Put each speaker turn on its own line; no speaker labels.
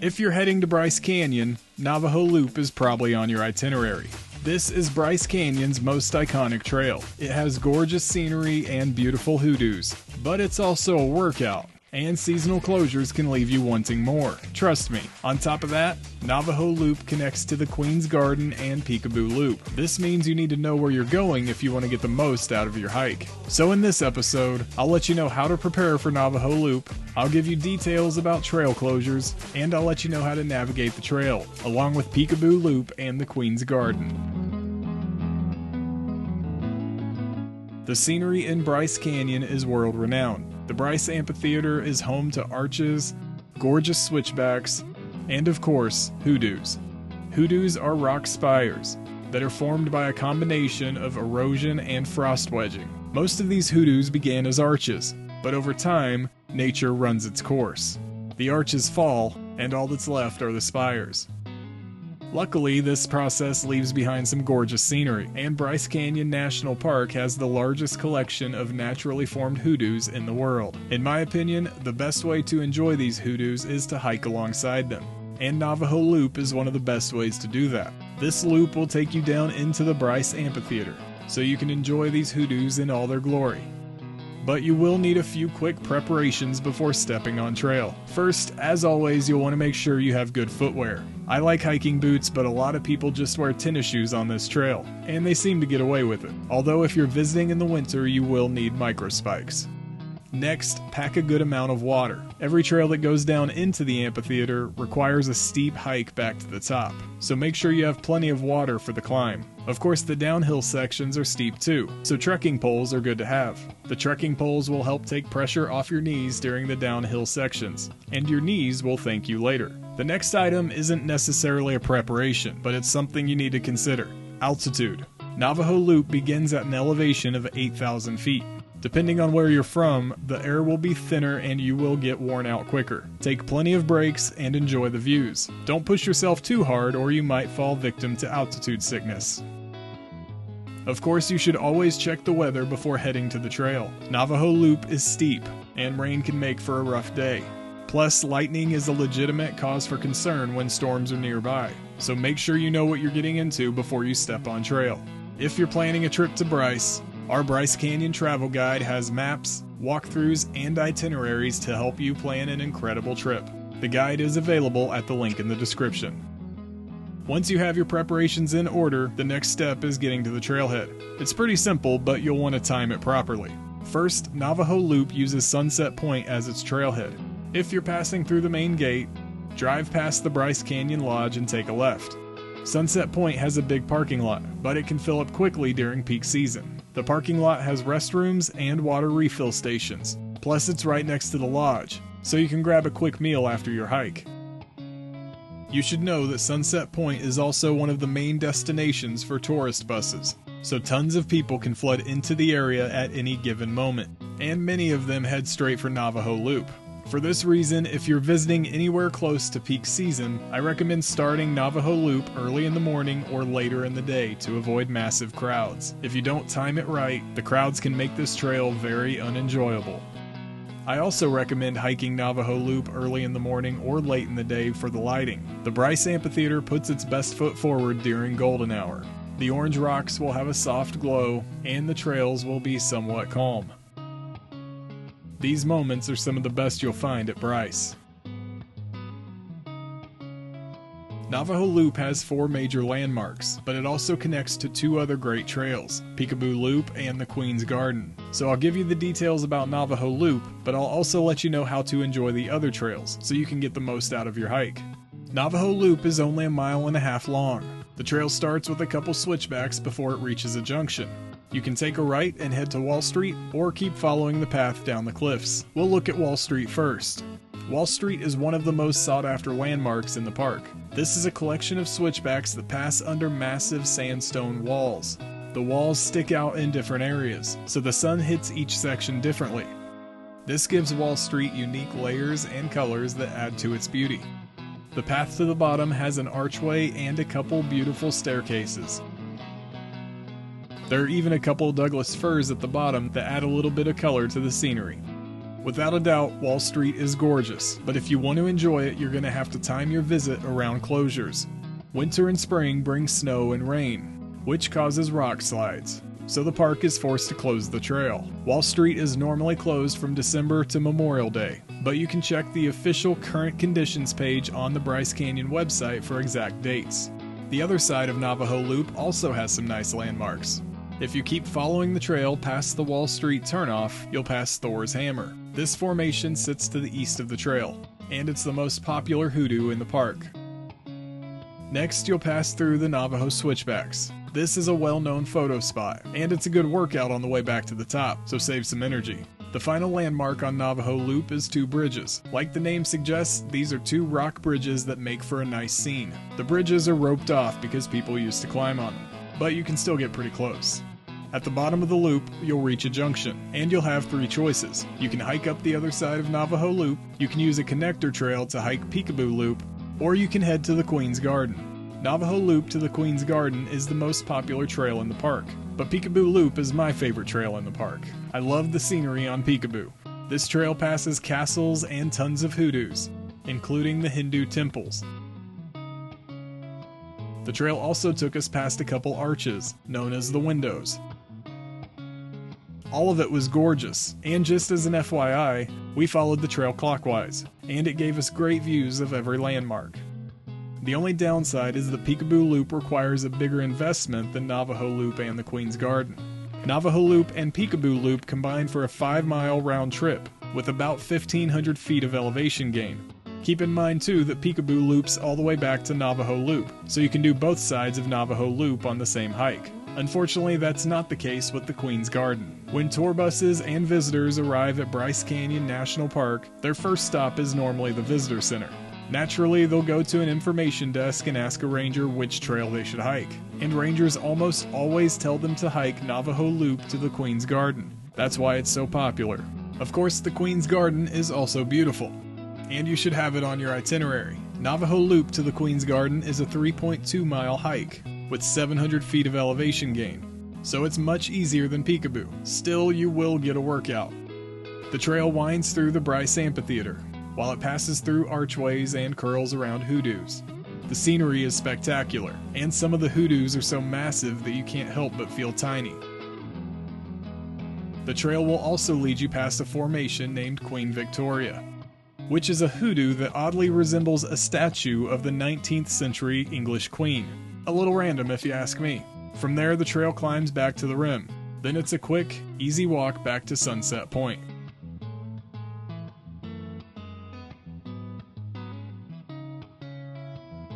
If you're heading to Bryce Canyon, Navajo Loop is probably on your itinerary. This is Bryce Canyon's most iconic trail. It has gorgeous scenery and beautiful hoodoos, but it's also a workout, and seasonal closures can leave you wanting more. Trust me. On top of that, Navajo Loop connects to the Queen's Garden and Peekaboo Loop. This means you need to know where you're going if you want to get the most out of your hike. So in this episode, I'll let you know how to prepare for Navajo Loop, I'll give you details about trail closures, and I'll let you know how to navigate the trail, along with Peekaboo Loop and the Queen's Garden. The scenery in Bryce Canyon is world-renowned. The Bryce Amphitheater is home to arches, gorgeous switchbacks, and of course, hoodoos. Hoodoos are rock spires that are formed by a combination of erosion and frost wedging. Most of these hoodoos began as arches, but over time, nature runs its course. The arches fall, and all that's left are the spires. Luckily, this process leaves behind some gorgeous scenery, and Bryce Canyon National Park has the largest collection of naturally formed hoodoos in the world. In my opinion, the best way to enjoy these hoodoos is to hike alongside them, and Navajo Loop is one of the best ways to do that. This loop will take you down into the Bryce Amphitheater, so you can enjoy these hoodoos in all their glory. But you will need a few quick preparations before stepping on trail. First, as always, you'll want to make sure you have good footwear. I like hiking boots, but a lot of people just wear tennis shoes on this trail, and they seem to get away with it. Although if you're visiting in the winter, you will need micro spikes. Next, pack a good amount of water. Every trail that goes down into the amphitheater requires a steep hike back to the top, so make sure you have plenty of water for the climb. Of course, the downhill sections are steep too, so trekking poles are good to have. The trekking poles will help take pressure off your knees during the downhill sections, and your knees will thank you later. The next item isn't necessarily a preparation, but it's something you need to consider: altitude. Navajo Loop begins at an elevation of 8,000 feet. Depending on where you're from, the air will be thinner and you will get worn out quicker. Take plenty of breaks and enjoy the views. Don't push yourself too hard or you might fall victim to altitude sickness. Of course, you should always check the weather before heading to the trail. Navajo Loop is steep, and rain can make for a rough day. Plus, lightning is a legitimate cause for concern when storms are nearby, so make sure you know what you're getting into before you step on trail. If you're planning a trip to Bryce, our Bryce Canyon travel guide has maps, walkthroughs, and itineraries to help you plan an incredible trip. The guide is available at the link in the description. Once you have your preparations in order, the next step is getting to the trailhead. It's pretty simple, but you'll want to time it properly. First, Navajo Loop uses Sunset Point as its trailhead. If you're passing through the main gate, drive past the Bryce Canyon Lodge and take a left. Sunset Point has a big parking lot, but it can fill up quickly during peak season. The parking lot has restrooms and water refill stations, plus it's right next to the lodge, so you can grab a quick meal after your hike. You should know that Sunset Point is also one of the main destinations for tourist buses, so tons of people can flood into the area at any given moment, and many of them head straight for Navajo Loop. For this reason, if you're visiting anywhere close to peak season, I recommend starting Navajo Loop early in the morning or later in the day to avoid massive crowds. If you don't time it right, the crowds can make this trail very unenjoyable. I also recommend hiking Navajo Loop early in the morning or late in the day for the lighting. The Bryce Amphitheater puts its best foot forward during golden hour. The orange rocks will have a soft glow, and the trails will be somewhat calm. These moments are some of the best you'll find at Bryce. Navajo Loop has 4 major landmarks, but it also connects to 2 other great trails, Peekaboo Loop and the Queen's Garden. So I'll give you the details about Navajo Loop, but I'll also let you know how to enjoy the other trails so you can get the most out of your hike. Navajo Loop is only 1.5 miles long. The trail starts with a couple switchbacks before it reaches a junction. You can take a right and head to Wall Street, or keep following the path down the cliffs. We'll look at Wall Street first. Wall Street is one of the most sought-after landmarks in the park. This is a collection of switchbacks that pass under massive sandstone walls. The walls stick out in different areas, so the sun hits each section differently. This gives Wall Street unique layers and colors that add to its beauty. The path to the bottom has an archway and a couple beautiful staircases. There are even a couple Douglas firs at the bottom that add a little bit of color to the scenery. Without a doubt, Wall Street is gorgeous, but if you want to enjoy it, you're going to have to time your visit around closures. Winter and spring bring snow and rain, which causes rock slides, so the park is forced to close the trail. Wall Street is normally closed from December to Memorial Day, but you can check the official current conditions page on the Bryce Canyon website for exact dates. The other side of Navajo Loop also has some nice landmarks. If you keep following the trail past the Wall Street turnoff, you'll pass Thor's Hammer. This formation sits to the east of the trail, and it's the most popular hoodoo in the park. Next, you'll pass through the Navajo Switchbacks. This is a well-known photo spot, and it's a good workout on the way back to the top, so save some energy. The final landmark on Navajo Loop is two bridges. Like the name suggests, these are two rock bridges that make for a nice scene. The bridges are roped off because people used to climb on them, but you can still get pretty close. At the bottom of the loop, you'll reach a junction, and you'll have three choices. You can hike up the other side of Navajo Loop, you can use a connector trail to hike Peekaboo Loop, or you can head to the Queen's Garden. Navajo Loop to the Queen's Garden is the most popular trail in the park, but Peekaboo Loop is my favorite trail in the park. I love the scenery on Peekaboo. This trail passes castles and tons of hoodoos, including the Hindu temples. The trail also took us past a couple arches, known as the windows. All of it was gorgeous, and just as an FYI, we followed the trail clockwise, and it gave us great views of every landmark. The only downside is the Peekaboo Loop requires a bigger investment than Navajo Loop and the Queen's Garden. Navajo Loop and Peekaboo Loop combine for a 5-mile round trip, with about 1,500 feet of elevation gain. Keep in mind too that Peekaboo loops all the way back to Navajo Loop, so you can do both sides of Navajo Loop on the same hike. Unfortunately, that's not the case with the Queen's Garden. When tour buses and visitors arrive at Bryce Canyon National Park, their first stop is normally the visitor center. Naturally, they'll go to an information desk and ask a ranger which trail they should hike, and rangers almost always tell them to hike Navajo Loop to the Queen's Garden. That's why it's so popular. Of course, the Queen's Garden is also beautiful, and you should have it on your itinerary. Navajo Loop to the Queen's Garden is a 3.2-mile hike, with 700 feet of elevation gain, so it's much easier than Peekaboo. Still, you will get a workout. The trail winds through the Bryce Amphitheater, while it passes through archways and curls around hoodoos. The scenery is spectacular, and some of the hoodoos are so massive that you can't help but feel tiny. The trail will also lead you past a formation named Queen Victoria, which is a hoodoo that oddly resembles a statue of the 19th century English queen. A little random if you ask me. From there, the trail climbs back to the rim. Then it's a quick, easy walk back to Sunset Point.